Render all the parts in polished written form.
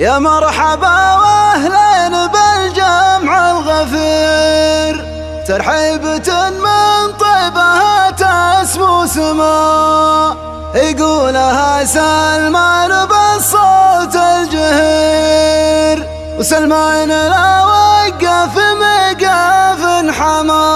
يا مرحبا واهلا بالجمع الغفير، ترحيبة من طيبها تسمو سما، يقولها سلمان بالصوت الجهير، وسلمان لا وقف مقاف حما.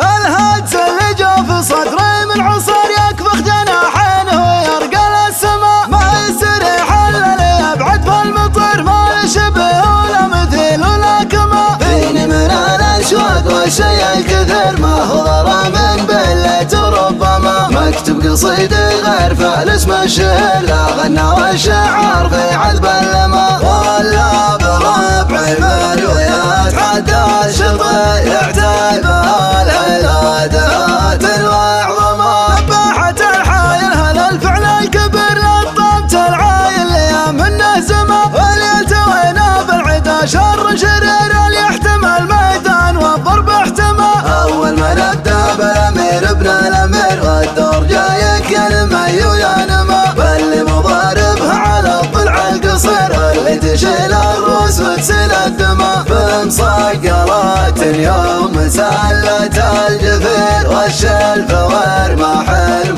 الهدس اللي جا في صدري من عصر يكفخ جناحين ويرقى للسما، ما يستريح الا اللي يبعد في المطر، ما يشبه ولا مثيل ولا كما، فيني من الاشواق والشيء الكثير، ما هو ضرى من بليت ربما، مكتب قصيدي غير فعل اسم الشهر، لا غنى والشعر في عذب اللما، ولا بربع مرويات حتى الشطي يعتبها الهلادات الوعظما، نباحت الحايل هذا الفعل الكبير، لطمت العايل يا منه زما، وليلتوينا بالعدا شر شرير، اللي يحتمل الميدان والضرب احتمى، اول ما نبدا بالامير ابن الامير، والدور جاي كلمه وينما، باللي مضاربها على الضلع القصير، اللي تشيل الروس وتسيل الدماء، بمصقلات يوم سلت الجفير، والشلف ورمح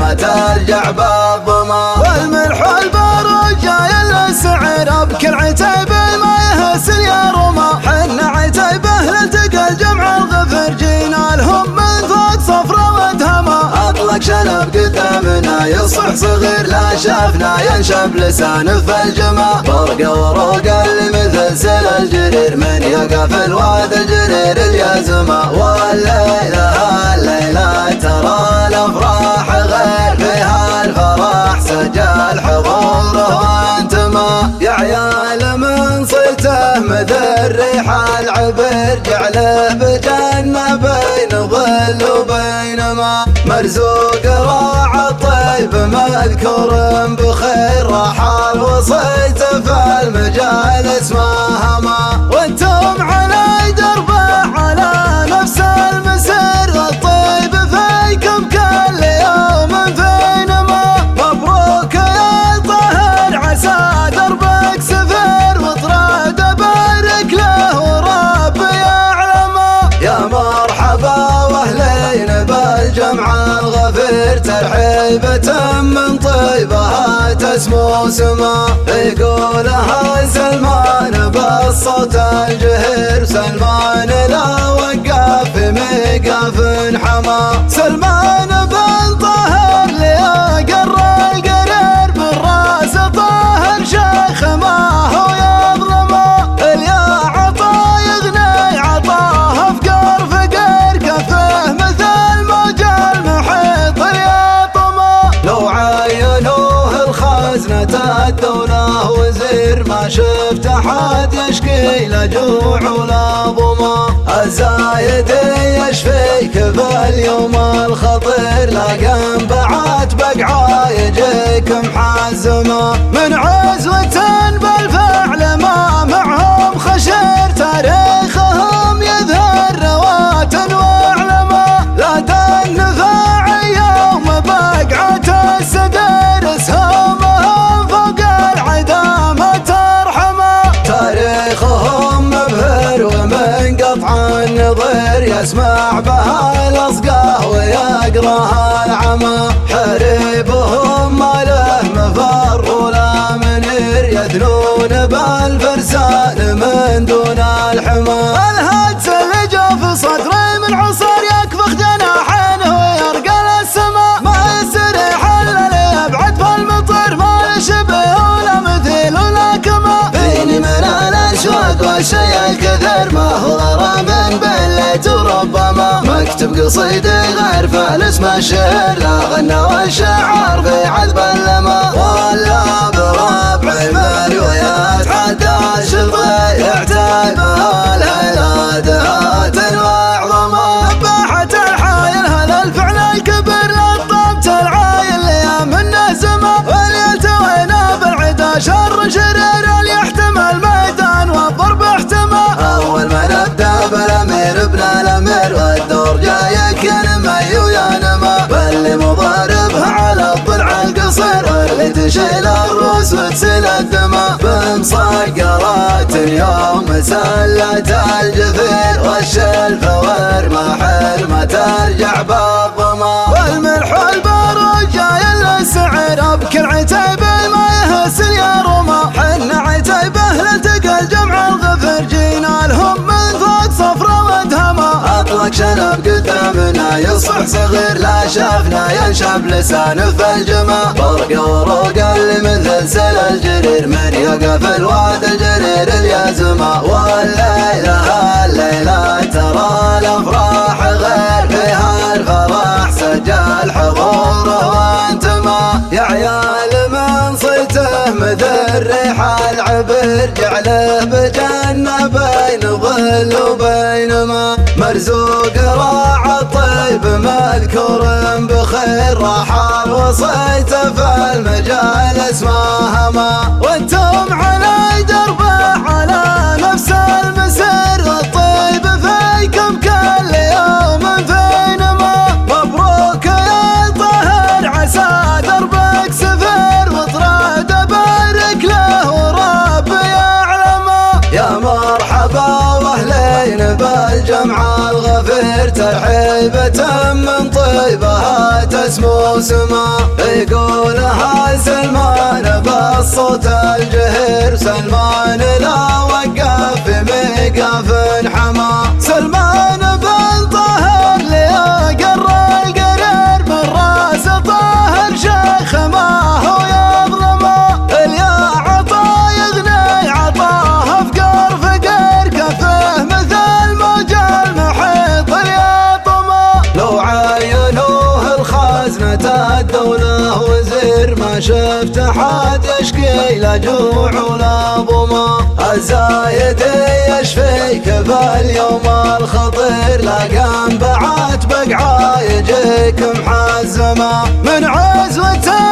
ما ترجع بالظما، والملح والبارود جاي للسعير، ابكي العتيب ما يهسل يا رما، حنا عتيبه لالتقى الجمع الغفير، جينا لهم من فوق صفرة ودهما، اطلق شنب قدامنا يصبح صغير، لا شافنا ينشب لسانه في الجما، برقه وروقه اللي مثل سل الجرير، من يقف الواد الجرير اليازمه، والليله الليله ترى الافراح غير، فيها الفرح سجل حضوره وانتما، يا عيال من صيته مثل ريح العبير، جعله بجنه بين ظل وبين ما، مرزوق راعى الطيب مذكور بخير، رحل وصيته في المجالس ما هما، وانتم على دربه على نفس المسير، الطيب فيكم كل يوم فينما، مبروك يا طاهر عسى دربك سفير، وطراد بارك له وربي يعلمه، يا مرحبا واهلين بالجمع الغفير، ترحيبة من طيبها تسمو سما، يقولها سلمان بالصوت الجهير، سلمان لا وقف مقاف حما، سلمان بن طاهر ليقر القرير، بالراس طاهر شيخ ما هو يظلمه، اليا عطا يغني عطاه افقر فقير، كفه مثل موج المحيط يطمه، لو عينوه الخزنة الدولة وزير، ما شفت احد يشكي لا جوع ولا ظما، الزايدي يشفيك باليوم الخطير، لا قام بعد بقعه يجيك محزمه، من عزوة بالفعل ما معهم خشير، تاريخهم يظهر روات واعلمه، لا تنفع يوم بقعة السدير، سهامهم فوق العدا ما ترحمه، تاريخهم مبهر ومن قطع النظير، يسمع بها الاصقاه ويقراها العمى، حريبهم ما له مفر ولا منير، يثنون بالفرسان من دون الحمى، الهدس اللي جا في صدري من عصر يكفخ جناحين ويرقى للسما، ما يستريح الا اللي يبعد في المطر، ما يشبه ولا مثيل ولا كما، فيني من الاشواق والشيء الكثير، ما هو ضرى من بليت ربما، مكتب قصيدي غير فعل اسم الشهر، لا غنى والشعر في عذب اللما، ولا بربع مرويات حتى الشطي يعتبها الهلادات الوعظما، نباحت الحايل هذا الفعل الكبير، لطمت العايل يا منه زما، وليلتوينا بالعدا شر شرير، اللي يحتمل الميدان والضرب احتمى، اول ما نبدا بالامير ابن الامير، والدور جاي كلمه وينما، باللي مضاربها على الضلع القصير، اللي تشيل الروس وتسيل الدماء بمصقرات اليوم مسلة الجفير والشلف والمحر ما ترجع بالظما والملح والبارود جاي للسعر بكل عتيب ما يهسل يا رما حنا عتيبه لتقى الجمع الغفر جينا لهم من فوق صفرة ودهما اطلق شنب قدامنا يصبح صغير لا شافنا ينشب لسانه في الجما برق وروق اللي مثل سل الجرير من يقف الواد الجرير اليازما والليلة الليلة ترى الافراح غير فيها الفرح سجل حضوره وانتما يا عيال من صيته مثل ريح العبر جعله بجنة بين ظل وبين ما مرزوق راعى الطيب مذكور بخير راح وصيته في المجالس ما هما وانتم على دربه على نفس المسير الطيب فيكم كل يوم فينما مبروك يا طاهر عسى دربك سفر وطراد بارك له ورب يعلمه يا مرحبا واهلين بالجمع الغفير ترحيبة من طيبها تسمو سما يقولها سلمان بالصوت الجهير سلمان لا وقف في ميقاف حما سلمان بن طاهر ليا قر القرير من راس طاهر شيخ ما هو يظلمه اليا عطا يغني عطاه افقر فقير كفه مثل موج المحيط الياطمه لو عاينوه الخزنة الدولة وزير ما شفت حد يشكي لا جوع ولا ظما الزايدي يشفيك باليوم الخطير لا قام بعد بقعه يجيك محزمه من عزوته